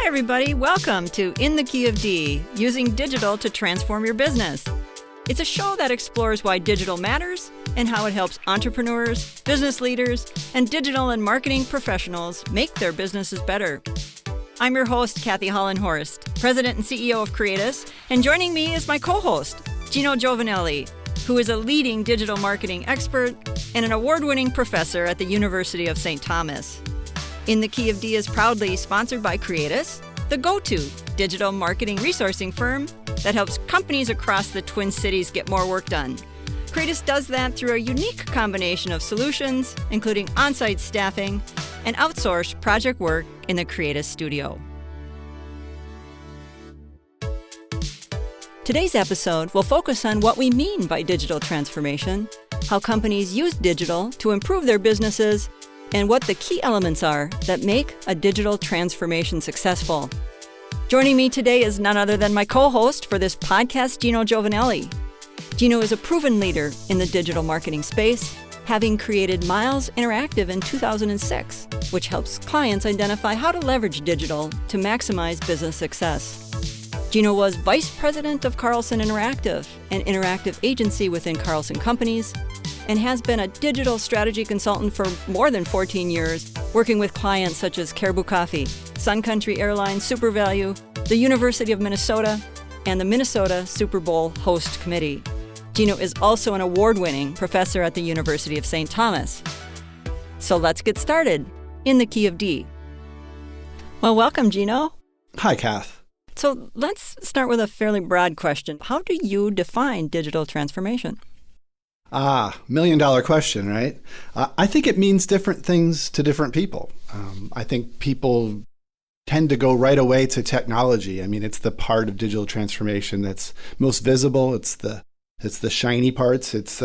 everybody. Welcome to In the Key of D, using digital to transform your business. It's a show that explores why digital matters and how it helps entrepreneurs, business leaders, and digital and marketing professionals make their businesses better. I'm your host, Kathy Hollenhorst, President and CEO of Creatus, and joining me is my co-host, Gino Giovannelli, who is a leading digital marketing expert and an award-winning professor at the University of St. Thomas. In the Key of D is proudly sponsored by Creatus, the go-to digital marketing resourcing firm that helps companies across the Twin Cities get more work done. Creatus does that through a unique combination of solutions, including on-site staffing and outsourced project work in the Creatus studio. Today's episode will focus on what we mean by digital transformation, how companies use digital to improve their businesses, and what the key elements are that make a digital transformation successful. Joining me today is none other than my co-host for this podcast, Gino Giovannelli. Gino is a proven leader in the digital marketing space, having created Miles Interactive in 2006, which helps clients identify how to leverage digital to maximize business success. Gino was Vice President of Carlson Interactive, an interactive agency within Carlson Companies, and has been a digital strategy consultant for more than 14 years, working with clients such as Caribou Coffee, Sun Country Airlines, SuperValue, the University of Minnesota, and the Minnesota Super Bowl Host Committee. Gino is also an award-winning professor at the University of St. Thomas. So let's get started in the Key of D. Well, welcome, Gino. Hi, Kath. So let's start with a fairly broad question. How do you define digital transformation? $1,000,000 question, right? I think it means different things to different people. I think people tend to go right away to technology. I mean, it's the part of digital transformation that's most visible. It's the shiny parts. It's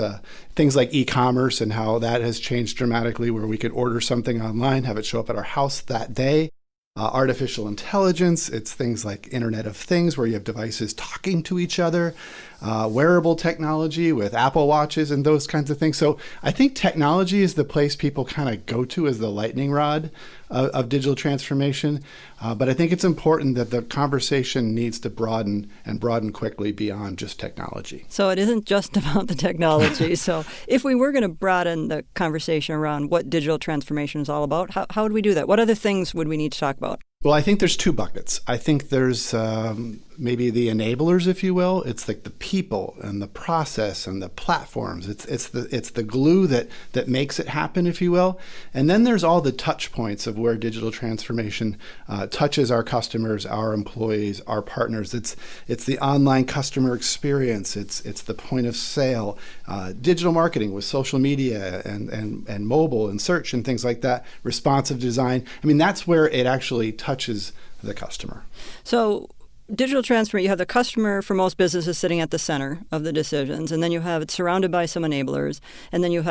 things like e-commerce and how that has changed dramatically, where we could order something online, have it show up at our house that day. Artificial intelligence, it's things like Internet of Things, where you have devices talking to each other, wearable technology with Apple Watches and those kinds of things. So I think technology is the place people kind of go to as the lightning rod of digital transformation. But I think it's important that the conversation needs to broaden quickly beyond just technology. So it isn't just about the technology. So if we were going to broaden the conversation around what digital transformation is all about, how would we do that? What other things would we need to talk about? Well, I think there's two buckets. I think there's maybe the enablers, if you will. It's like the people and the process and the platforms. It's the glue that makes it happen, if you will. And then there's all the touch points of where digital transformation touches our customers, our employees, our partners. It's the online customer experience. It's the point of sale, digital marketing with social media and mobile and search and things like that. Responsive design. I mean, that's where it actually touches the customer. So digital transformation, you have the customer for most businesses sitting at the center of the decisions, and then you have it surrounded by some enablers, and then you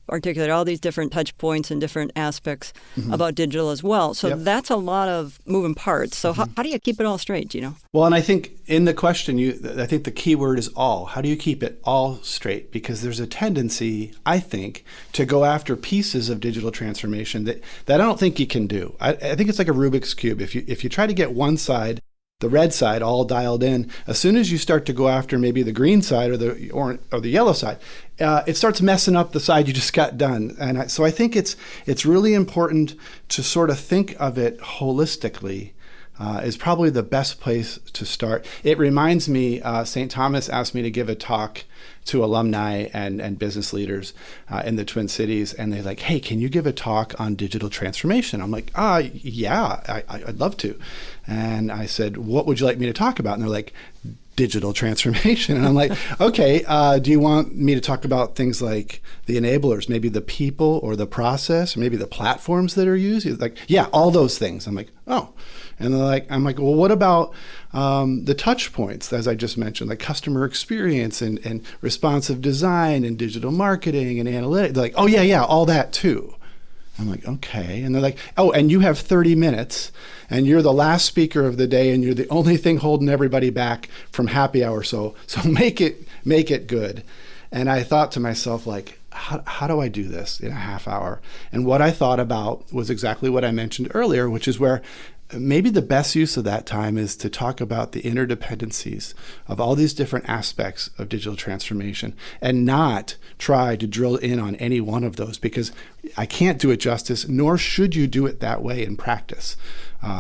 articulate all these different touch points and different aspects about digital as well. So That's a lot of moving parts. So how do you keep it all straight, Gino? Well, and I think in the question, I think the key word is all. How do you keep it all straight? Because there's a tendency, I think, to go after pieces of digital transformation that I don't think you can do. I think it's like a Rubik's Cube. If you try to get one side, the red side, all dialed in, as soon as you start to go after maybe the green side or the yellow side, it starts messing up the side you just got done. And so I think it's really important to sort of think of it holistically. Is probably the best place to start. It reminds me, St. Thomas asked me to give a talk to alumni and business leaders in the Twin Cities, and they're like, "Hey, can you give a talk on digital transformation?" I'm like, yeah, I'd love to. And I said, "What would you like me to talk about?" And they're like, digital transformation. And I'm like, okay, do you want me to talk about things like the enablers, maybe the people or the process, or maybe the platforms that are used? He's like, yeah, all those things. I'm like, oh. And I'm like, well, what about the touch points, as I just mentioned, like customer experience and responsive design and digital marketing and analytics? They're like, oh, yeah, all that too. I'm like, okay. And they're like, oh, and you have 30 minutes and you're the last speaker of the day and you're the only thing holding everybody back from happy hour. So make it good. And I thought to myself, like, how do I do this in a half hour? And what I thought about was exactly what I mentioned earlier, which is where maybe the best use of that time is to talk about the interdependencies of all these different aspects of digital transformation and not try to drill in on any one of those, because I can't do it justice, nor should you do it that way in practice.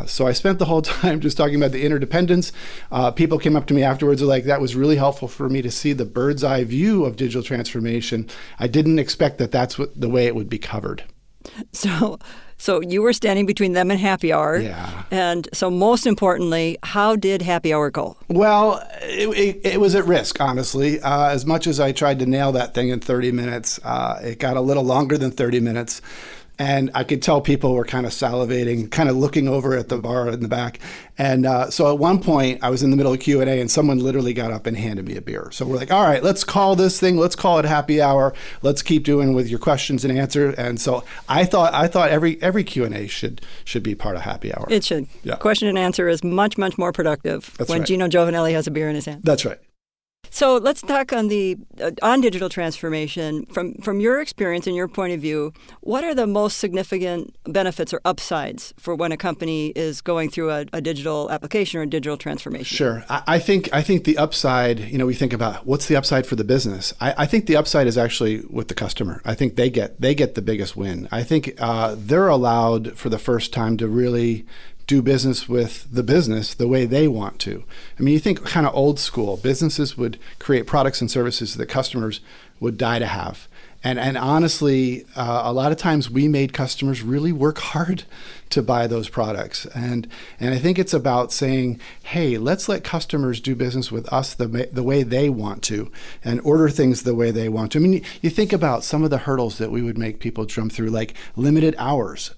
So I spent the whole time just talking about the interdependence. People came up to me afterwards and like, that was really helpful for me to see the bird's eye view of digital transformation. I didn't expect that that's the way it would be covered. So you were standing between them and happy hour. Yeah. And so most importantly, how did happy hour go? Well, it was at risk, honestly. As much as I tried to nail that thing in 30 minutes, it got a little longer than 30 minutes. And I could tell people were kind of salivating, kind of looking over at the bar in the back. And so at one point, I was in the middle of Q&A, and someone literally got up and handed me a beer. So we're like, all right, let's call this thing, let's call it happy hour. Let's keep doing with your questions and answers. And so I thought every Q&A should be part of happy hour. It should. Yeah. Question and answer is much, much more productive when right. Gino Giovannelli has a beer in his hand. That's right. So let's talk on digital transformation. From your experience and your point of view, what are the most significant benefits or upsides for when a company is going through a digital application or a digital transformation? Sure. I think the upside, we think about what's the upside for the business. I think the upside is actually with the customer. I think they get the biggest win. I think they're allowed for the first time to really do business with the business the way they want to. I mean, you think kind of old school. Businesses would create products and services that customers would die to have. And honestly, a lot of times we made customers really work hard to buy those products. And I think it's about saying, hey, let's let customers do business with us the way they want to and order things the way they want to. I mean, you think about some of the hurdles that we would make people jump through, like limited hours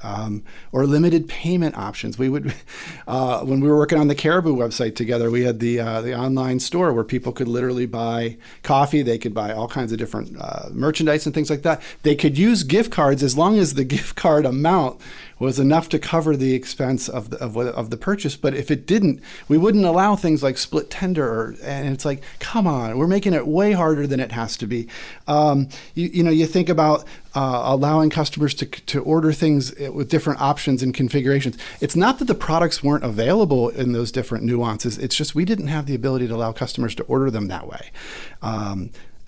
or limited payment options. We would, when we were working on the Caribou website together, we had the online store where people could literally buy coffee. They could buy all kinds of different merchandise and things like that. They could use gift cards as long as the gift card amount was enough to cover the expense of the purchase. But if it didn't, we wouldn't allow things like split tender. And it's like, come on, we're making it way harder than it has to be. You think about allowing customers to order things with different options and configurations. It's not that the products weren't available in those different nuances. It's just we didn't have the ability to allow customers to order them that way.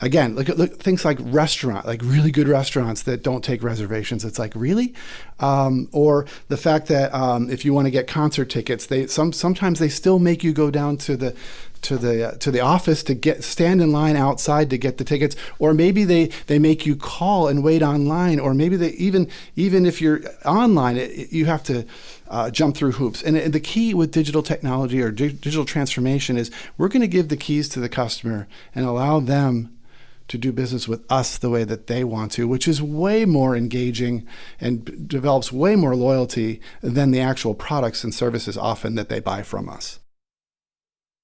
Again, look at things like restaurant, like really good restaurants that don't take reservations. It's like, really? Or the fact that if you want to get concert tickets, sometimes they still make you go down to the office to stand in line outside to get the tickets, or maybe they make you call and wait online, or maybe they even if you're online, you have to jump through hoops. And the key with digital technology or digital transformation is we're going to give the keys to the customer and allow them to do business with us the way that they want to, which is way more engaging and develops way more loyalty than the actual products and services often that they buy from us.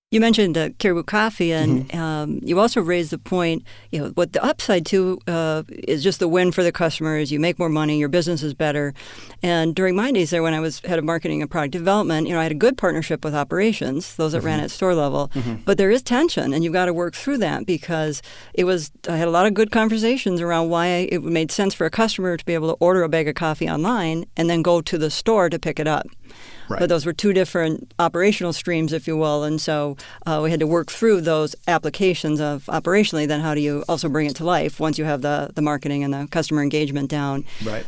You mentioned Caribou Coffee, and you also raised the point, what the upside to is just the win for the customers. You make more money, your business is better. And during my days there, when I was head of marketing and product development, I had a good partnership with operations, those that ran at store level. But there is tension, and you've got to work through that because I had a lot of good conversations around why it made sense for a customer to be able to order a bag of coffee online and then go to the store to pick it up. Right. But those were two different operational streams, if you will. And so we had to work through those applications of operationally, then how do you also bring it to life once you have the marketing and the customer engagement down. Right.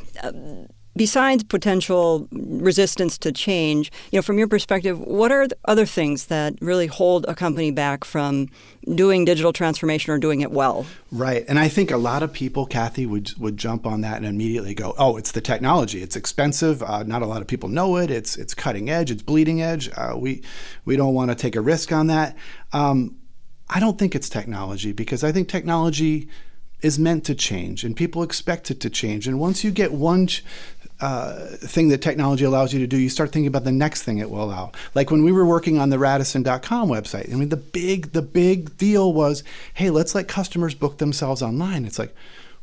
Besides potential resistance to change, from your perspective, what are the other things that really hold a company back from doing digital transformation or doing it well? Right. And I think a lot of people, Kathy, would jump on that and immediately go, oh, it's the technology. It's expensive. Not a lot of people know it. It's cutting edge. It's bleeding edge. We don't want to take a risk on that. I don't think it's technology, because I think technology is meant to change and people expect it to change. And once you get one thing that technology allows you to do, you start thinking about the next thing it will allow. Like when we were working on the Radisson.com website, I mean, the big deal was, hey, let's let customers book themselves online. It's like,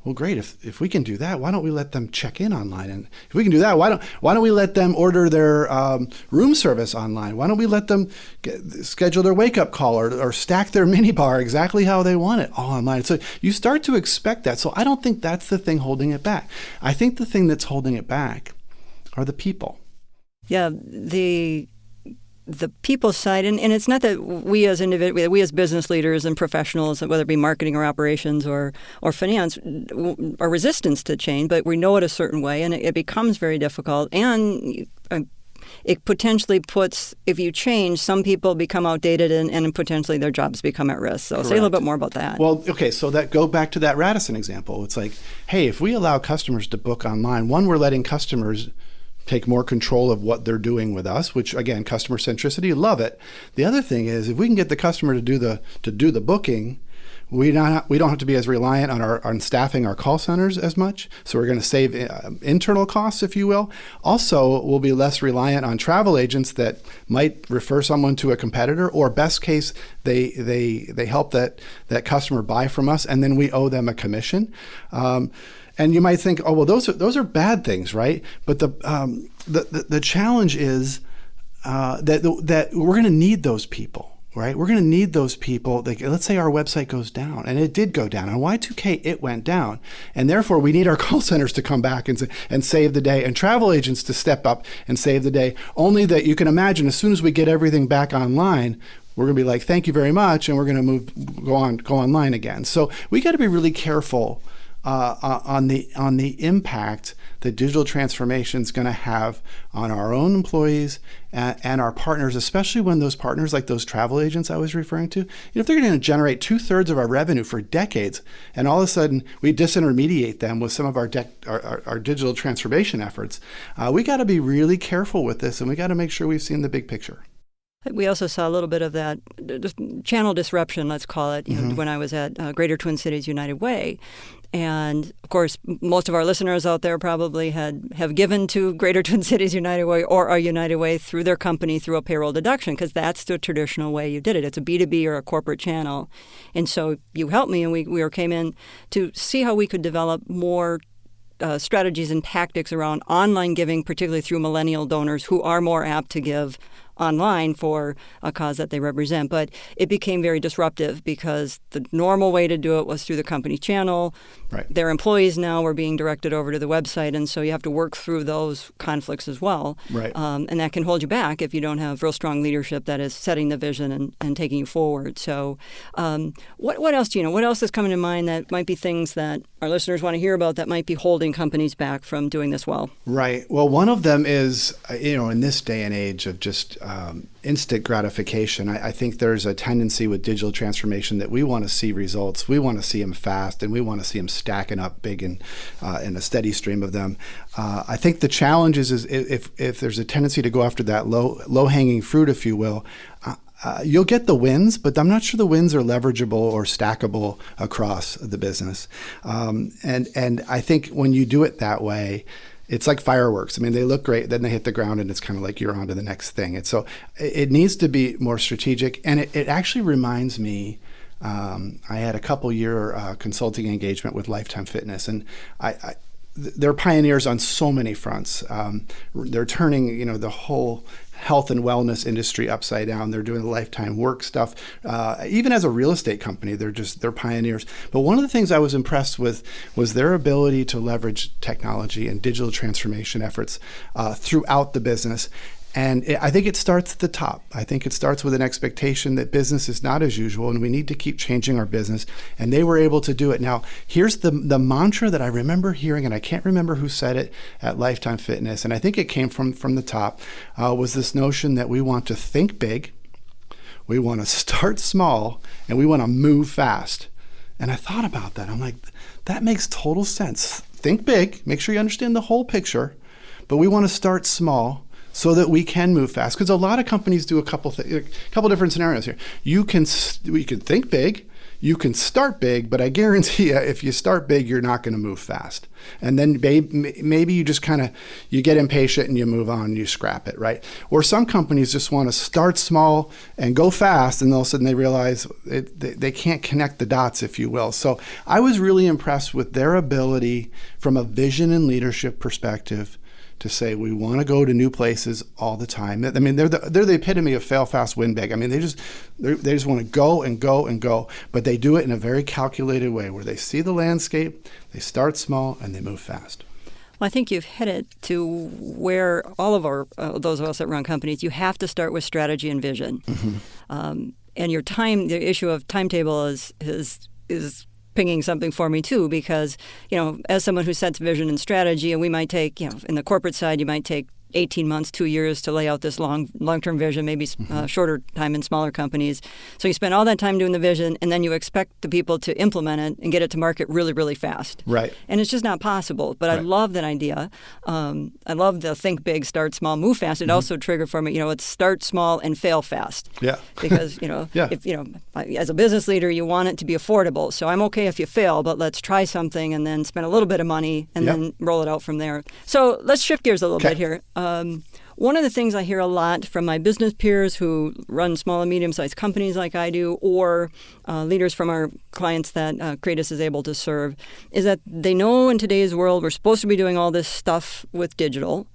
well, great. If we can do that, why don't we let them check in online? And if we can do that, why don't we let them order their room service online? Why don't we let them schedule their wake-up call or stack their minibar exactly how they want it all online? So you start to expect that. So I don't think that's the thing holding it back. I think the thing that's holding it back are the people. Yeah, the people side, and it's not that we as we as business leaders and professionals, whether it be marketing or operations or finance, are resistant to change, but we know it a certain way, and it becomes very difficult. And it potentially puts, if you change, some people become outdated and potentially their jobs become at risk. So Correct. Say a little bit more about that. Well, okay, so that go back to that Radisson example. It's like, hey, if we allow customers to book online, one, we're letting customers take more control of what they're doing with us, which again, customer centricity, love it. The other thing is, if we can get the customer to do the booking, we don't have to be as reliant on staffing our call centers as much. So we're going to save internal costs, if you will. Also, we'll be less reliant on travel agents that might refer someone to a competitor, or best case, they help that customer buy from us, and then we owe them a commission. And you might think, oh, well, those are bad things, right? But the challenge is that we're going to need those people. Right? We're going to need those people. Let's say our website goes down, and it did go down. On Y2K, it went down. And therefore, we need our call centers to come back and save the day, and travel agents to step up and save the day. Only that you can imagine, as soon as we get everything back online, we're going to be like, thank you very much, and we're going to go online again. So we got to be really careful on the impact that digital transformation is going to have on our own employees and our partners, especially when those partners, like those travel agents I was referring to, if they're going to generate 2/3 of our revenue for decades, and all of a sudden we disintermediate them with some of our digital transformation efforts, we got to be really careful with this, and we got to make sure we've seen the big picture. We also saw a little bit of that channel disruption, let's call it, when I was at Greater Twin Cities United Way. And of course, most of our listeners out there probably have given to Greater Twin Cities United Way or a United Way through their company through a payroll deduction, because that's the traditional way you did it. It's a B2B or a corporate channel. And so you helped me, and we came in to see how we could develop more strategies and tactics around online giving, particularly through millennial donors who are more apt to give online for a cause that they represent. But it became very disruptive because the normal way to do it was through the company channel. Right. Their employees now were being directed over to the website, and so you have to work through those conflicts as well. Right. And that can hold you back if you don't have real strong leadership that is setting the vision and taking you forward. So what else, Gino? What else is coming to mind that might be things that our listeners want to hear about that might be holding companies back from doing this well? Right. Well, one of them is, in this day and age of just instant gratification, I think there's a tendency with digital transformation that we want to see results. We want to see them fast, and we want to see them stacking up big and in a steady stream of them. I think the challenge is if there's a tendency to go after that low-hanging fruit, if you will, you'll get the wins, but I'm not sure the wins are leverageable or stackable across the business. And I think when you do it that way, it's like fireworks. I mean, they look great, then they hit the ground, and it's kind of like you're on to the next thing. And so it needs to be more strategic. And it actually reminds me, I had a couple-year consulting engagement with Lifetime Fitness, and they're pioneers on so many fronts. They're turning, the whole health and wellness industry upside down. They're doing the lifetime work stuff. Even as a real estate company, they're pioneers. But one of the things I was impressed with was their ability to leverage technology and digital transformation efforts throughout the business. And I think it starts at the top. I think it starts with an expectation that business is not as usual, and we need to keep changing our business. And they were able to do it. Now, here's the mantra that I remember hearing, and I can't remember who said it at Lifetime Fitness, and I think it came from the top, was this notion that we want to think big, we want to start small, and we want to move fast. And I thought about that. I'm like, that makes total sense. Think big, make sure you understand the whole picture, but we want to start small so that we can move fast. Because a lot of companies do a couple different scenarios here. You can think big, you can start big, but I guarantee you, if you start big, you're not going to move fast. And then maybe you just you get impatient and you move on and you scrap it, right? Or some companies just want to start small and go fast, and all of a sudden they realize they can't connect the dots, if you will. So I was really impressed with their ability from a vision and leadership perspective to say we want to go to new places all the time. I mean, they're the epitome of fail fast, win big. I mean, they just want to go and go and go, but they do it in a very calculated way where they see the landscape, they start small, and they move fast. Well, I think you've hit it to where all of our those of us that run companies, you have to start with strategy and vision. And your time, the issue of timetable is pinging something for me too, because, as someone who sets vision and strategy, and we might take, in the corporate side, you might take 18 months, 2 years to lay out this long-term vision, maybe shorter time in smaller companies. So you spend all that time doing the vision, and then you expect the people to implement it and get it to market really, really fast. Right. And it's just not possible. But Right. I love that idea. I love the think big, start small, move fast. It also triggered for me, it's start small and fail fast. Yeah. Because, Yeah. if, as a business leader, you want it to be affordable. So I'm okay if you fail, but let's try something and then spend a little bit of money and then roll it out from there. So let's shift gears a little bit here. One of the things I hear a lot from my business peers who run small and medium-sized companies like I do, or leaders from our clients that Kratos is able to serve, is that they know in today's world we're supposed to be doing all this stuff with digital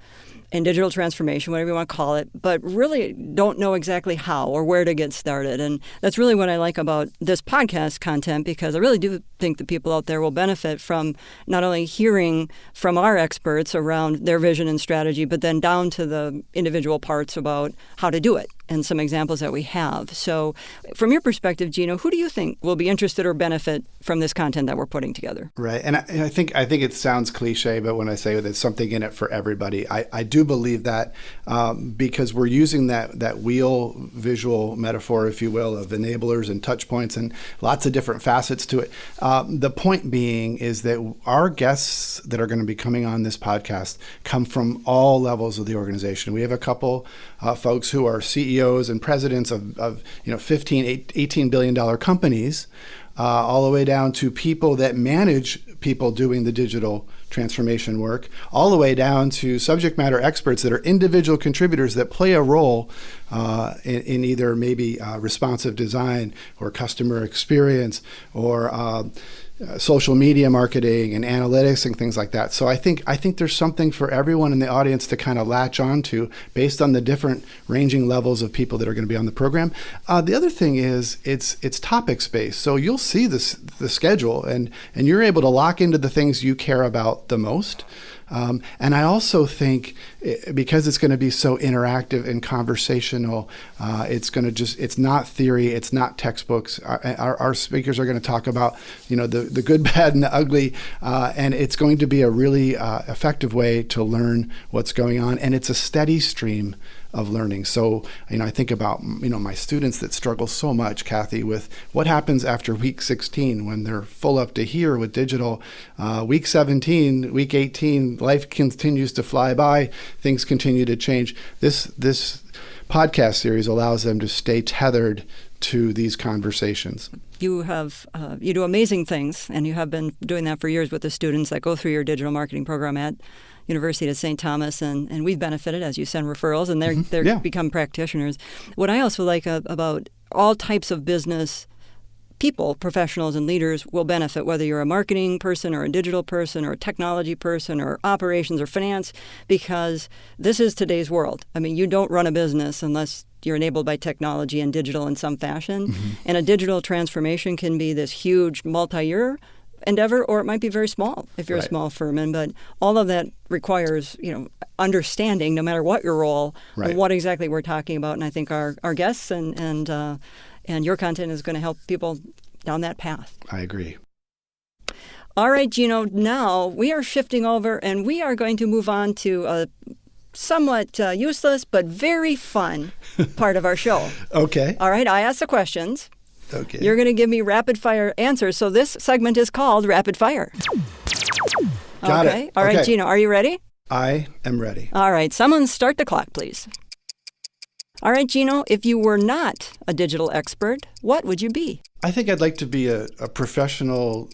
and digital transformation, whatever you want to call it, but really don't know exactly how or where to get started. And that's really what I like about this podcast content, because I really do think that people out there will benefit from not only hearing from our experts around their vision and strategy, but then down to the individual parts about how to do it and some examples that we have. So from your perspective, Gino, who do you think will be interested or benefit from this content that we're putting together? Right. And I think it sounds cliche, but when I say there's something in it for everybody, I do believe that because we're using that wheel visual metaphor, if you will, of enablers and touch points and lots of different facets to it. The point being is that our guests that are going to be coming on this podcast come from all levels of the organization. We have a couple folks who are CEOs and presidents of 15, $18 billion companies, all the way down to people that manage people doing the digital transformation work, all the way down to subject matter experts that are individual contributors that play a role in either maybe responsive design or customer experience or social media marketing and analytics and things like that. So I think there's something for everyone in the audience to kind of latch on to based on the different ranging levels of people that are going to be on the program. The other thing is it's topic space. So you'll see the schedule and you're able to lock into the things you care about the most. And I also think because it's going to be so interactive and conversational, it's not theory, it's not textbooks. Our speakers are going to talk about, the good, bad, and the ugly, and it's going to be a really effective way to learn what's going on. And it's a steady stream of learning. So, I think about, my students that struggle so much, Kathy, with what happens after week 16 when they're full up to here with digital. Week 17, week 18, life continues to fly by. Things continue to change. This podcast series allows them to stay tethered to these conversations. You do amazing things, and you have been doing that for years with the students that go through your digital marketing program at University of St. Thomas, and we've benefited as you send referrals, and they're become practitioners. What I also like about all types of business people, professionals and leaders will benefit, whether you're a marketing person or a digital person or a technology person or operations or finance, because this is today's world. I mean, you don't run a business unless you're enabled by technology and digital in some fashion. And a digital transformation can be this huge multi-year endeavor, or it might be very small if you're a small firm. But all of that requires, understanding, no matter what your role, and what exactly we're talking about. And I think our guests and your content is going to help people down that path. I agree. All right, Gino, now we are shifting over and we are going to move on to a somewhat useless but very fun part of our show. Okay. All right, I ask the questions. Okay. You're going to give me rapid fire answers. So this segment is called Rapid Fire. Got it. All right, Gino, are you ready? I am ready. All right, someone start the clock, please. All right, Gino, if you were not a digital expert, what would you be? I think I'd like to be a professional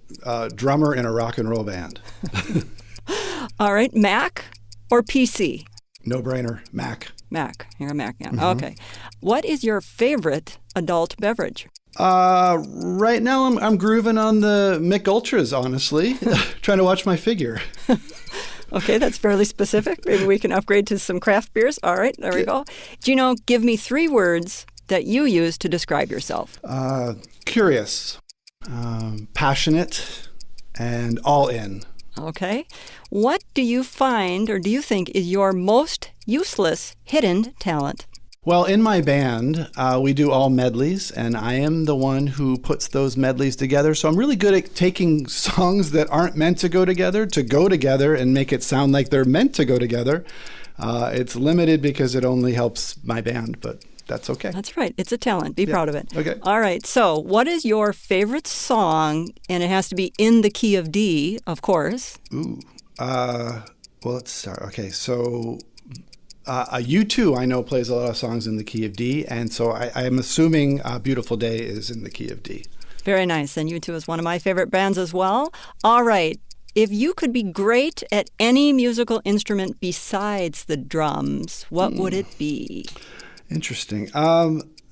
drummer in a rock and roll band. All right, Mac or PC? No brainer, Mac. Mac. You're a Mac, yeah. Okay. What is your favorite adult beverage? Right now I'm grooving on the Mick Ultras, honestly. Trying to watch my figure. Okay, that's fairly specific. Maybe we can upgrade to some craft beers. All right, there we go. Gino, give me 3 words that you use to describe yourself. Curious, passionate, and all in. Okay. What do you find or do you think is your most useless hidden talent? Well, in my band, we do all medleys, and I am the one who puts those medleys together. So I'm really good at taking songs that aren't meant to go together and make it sound like they're meant to go together. It's limited because it only helps my band, but that's okay. That's right. It's a talent. Be proud of it. Okay. All right. So what is your favorite song? And it has to be in the key of D, of course. Ooh. Well, let's start. Okay, so U2, I know, plays a lot of songs in the key of D, and so I'm assuming Beautiful Day is in the key of D. Very nice. And U2 is one of my favorite bands as well. All right. If you could be great at any musical instrument besides the drums, what would it be? Interesting.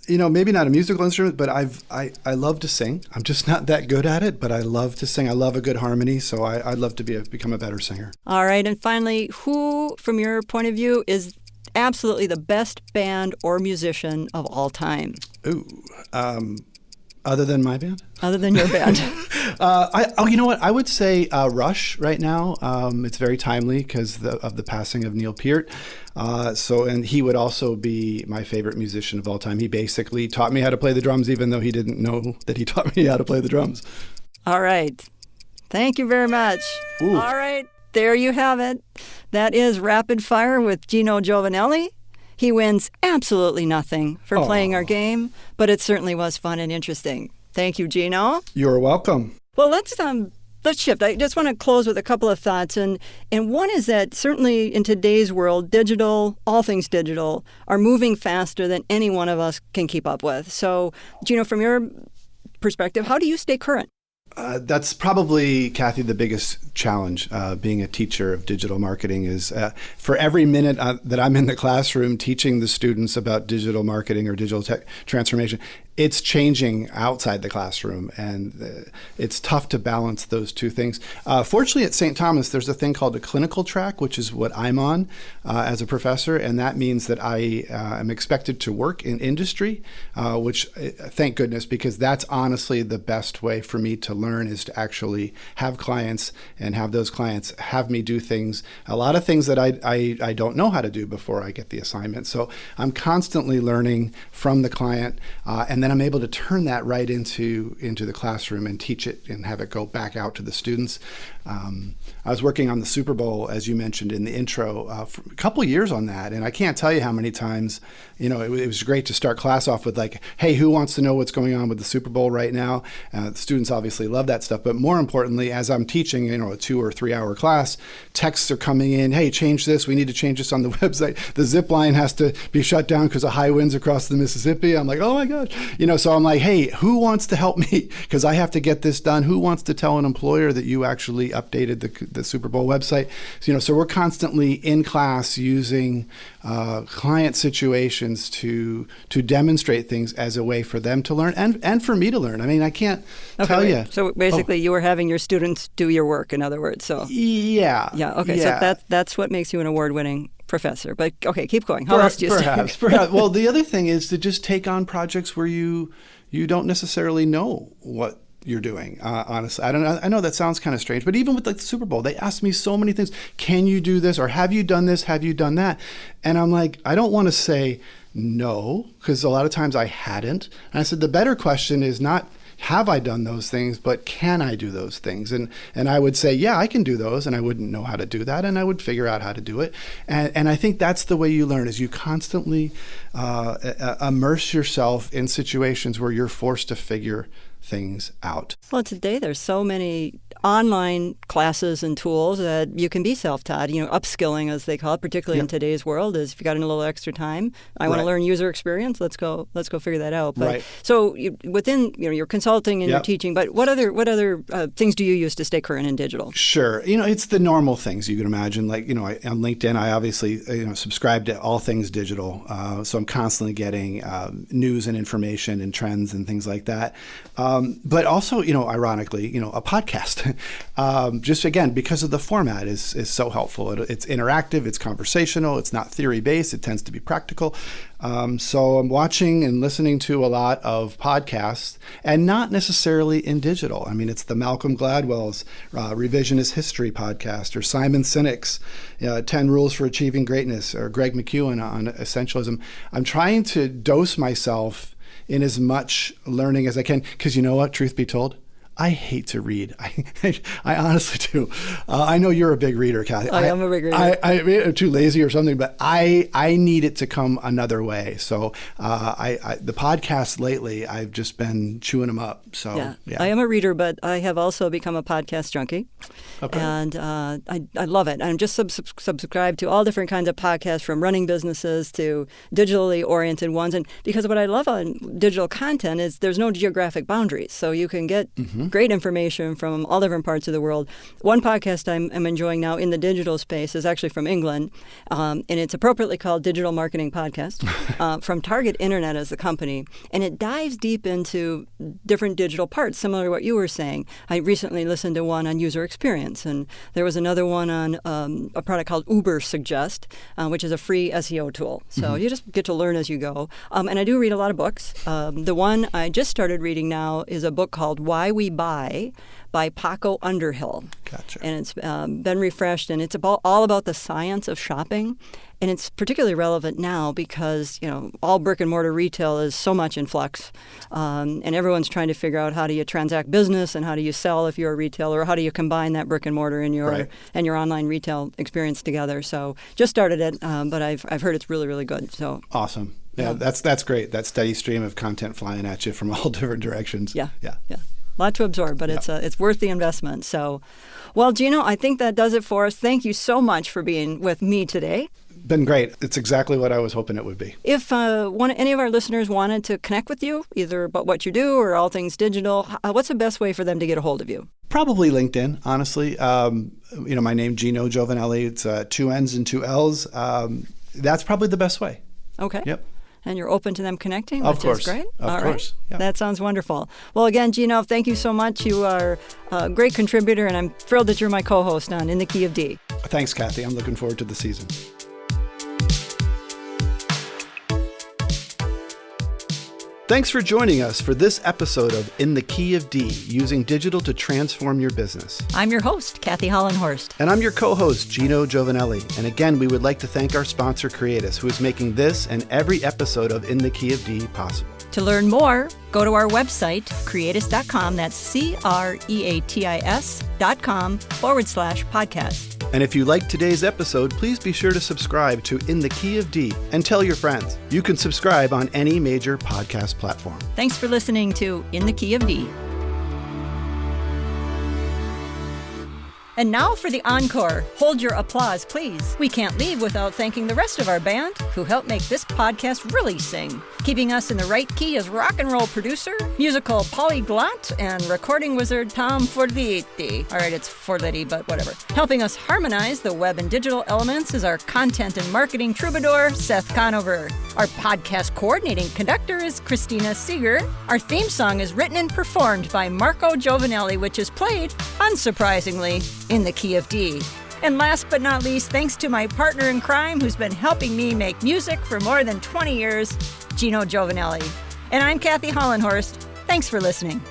Maybe not a musical instrument, but I love to sing. I'm just not that good at it, but I love to sing. I love a good harmony, so I'd love to become a better singer. All right. And finally, who, from your point of view, is absolutely the best band or musician of all time? Ooh. Other than my band? Other than your band. You know what? I would say Rush right now. It's very timely because of the passing of Neil Peart. And he would also be my favorite musician of all time. He basically taught me how to play the drums, even though he didn't know that he taught me how to play the drums. All right. Thank you very much. Ooh. All right. There you have it. That is Rapid Fire with Gino Giovannelli. He wins absolutely nothing for playing our game, but it certainly was fun and interesting. Thank you, Gino. You're welcome. Well, let's shift. I just want to close with a couple of thoughts. And one is that certainly in today's world, all things digital, are moving faster than any one of us can keep up with. So, Gino, from your perspective, how do you stay current? That's probably, Kathy, the biggest challenge being a teacher of digital marketing is for every minute that I'm in the classroom teaching the students about digital marketing or digital tech transformation, it's changing outside the classroom, and it's tough to balance those two things. Fortunately, at St. Thomas, there's a thing called a clinical track, which is what I'm on as a professor, and that means that I am expected to work in industry, which thank goodness, because that's honestly the best way for me to learn is to actually have clients and have those clients have me do things, a lot of things that I don't know how to do before I get the assignment. So I'm constantly learning from the client, and then I'm able to turn that right into the classroom and teach it and have it go back out to the students. I was working on the Super Bowl, as you mentioned in the intro, for a couple years on that, and I can't tell you how many times, it was great to start class off with like, hey, who wants to know what's going on with the Super Bowl right now? The students obviously love that stuff, but more importantly, as I'm teaching, a 2 or 3 hour class, texts are coming in, hey, change this, we need to change this on the website. The zip line has to be shut down because of high winds across the Mississippi. I'm like, oh my gosh. So I'm like, hey, who wants to help me? Because I have to get this done. Who wants to tell an employer that you actually updated the Super Bowl website? So we're constantly in class using client situations to demonstrate things as a way for them to learn and for me to learn. I mean, I can't tell you. So basically, you were having your students do your work, in other words. So yeah. Okay. Yeah. So that's what makes you an award-winning professor. But okay, keep going. How else do you perhaps. Well, the other thing is to just take on projects where you don't necessarily know what you're doing. Honestly, I know that sounds kind of strange, but even with the Super Bowl, they asked me so many things. Can you do this? Or have you done this? Have you done that? And I'm like, I don't want to say no, because a lot of times I hadn't. And I said, the better question is not, have I done those things, but can I do those things? And I would say, yeah, I can do those, and I wouldn't know how to do that, and I would figure out how to do it. And I think that's the way you learn, is you constantly immerse yourself in situations where you're forced to figure things out. Well, today there's so many online classes and tools that you can be self-taught, upskilling as they call it, particularly in today's world, is if you got a little extra time, I want to learn user experience, let's go figure that out. But so within your consulting and your teaching, but what other things do you use to stay current in digital? Sure. It's the normal things you can imagine. Like, on LinkedIn, I obviously subscribe to all things digital. So I'm constantly getting news and information and trends and things like that. But also, ironically, a podcast, just again, because of the format is so helpful. It's interactive, it's conversational, it's not theory-based, it tends to be practical. So I'm watching and listening to a lot of podcasts, and not necessarily in digital. I mean, it's the Malcolm Gladwell's Revisionist History podcast, or Simon Sinek's 10 Rules for Achieving Greatness, or Greg McEwen on Essentialism. I'm trying to dose myself in as much learning as I can, because you know what, truth be told, I hate to read. I honestly do. I know you're a big reader, Kathy. I am a big reader. I'm too lazy or something, but I need it to come another way. So the podcasts lately, I've just been chewing them up. So yeah. I am a reader, but I have also become a podcast junkie. Okay. And I love it. I'm just subscribed to all different kinds of podcasts, from running businesses to digitally oriented ones. And because what I love on digital content is there's no geographic boundaries. So you can get great information from all different parts of the world. One podcast I'm enjoying now in the digital space is actually from England, and it's appropriately called Digital Marketing Podcast, from Target Internet as the company. And it dives deep into different digital parts, similar to what you were saying. I recently listened to one on user experience, and there was another one on a product called Uber Suggest, which is a free SEO tool. So you just get to learn as you go. And I do read a lot of books. The one I just started reading now is a book called Why We Buy by Paco Underhill. Gotcha. And it's been refreshed, and it's all about the science of shopping. And it's particularly relevant now because, all brick and mortar retail is so much in flux. And everyone's trying to figure out, how do you transact business, and how do you sell if you're a retailer, or how do you combine that brick and mortar and your online retail experience together. So just started it, but I've heard it's really, really good. So awesome. Yeah, that's great. That steady stream of content flying at you from all different directions. Yeah. A lot to absorb, but it's worth the investment. So, well, Gino, I think that does it for us. Thank you so much for being with me today. Been great. It's exactly what I was hoping it would be. If any of our listeners wanted to connect with you, either about what you do or all things digital, what's the best way for them to get a hold of you? Probably LinkedIn, honestly. My name, Gino Giovannelli. It's 2 N's and 2 L's. That's probably the best way. Okay. Yep. And you're open to them connecting, which of course. is great. Of course. Yeah. That sounds wonderful. Well, again, Gino, thank you so much. You are a great contributor, and I'm thrilled that you're my co-host on In the Key of D. Thanks, Kathy. I'm looking forward to the season. Thanks for joining us for this episode of In the Key of D, using digital to transform your business. I'm your host, Kathy Hollenhorst. And I'm your co-host, Gino Giovannelli. And again, we would like to thank our sponsor, Creatus, who is making this and every episode of In the Key of D possible. To learn more, go to our website, creatus.com. That's creatis.com/podcast. And if you liked today's episode, please be sure to subscribe to In the Key of D and tell your friends. You can subscribe on any major podcast platform. Thanks for listening to In the Key of D. And now for the encore. Hold your applause, please. We can't leave without thanking the rest of our band, who helped make this podcast really sing. Keeping us in the right key is rock and roll producer, musical polyglot, and recording wizard Tom Forliti. All right, it's Forliti, but whatever. Helping us harmonize the web and digital elements is our content and marketing troubadour, Seth Conover. Our podcast coordinating conductor is Christina Seeger. Our theme song is written and performed by Marco Giovanelli, which is played, unsurprisingly, in the key of D. And last but not least, thanks to my partner in crime who's been helping me make music for more than 20 years, Gino Giovannelli. And I'm Kathy Hollenhorst. Thanks for listening.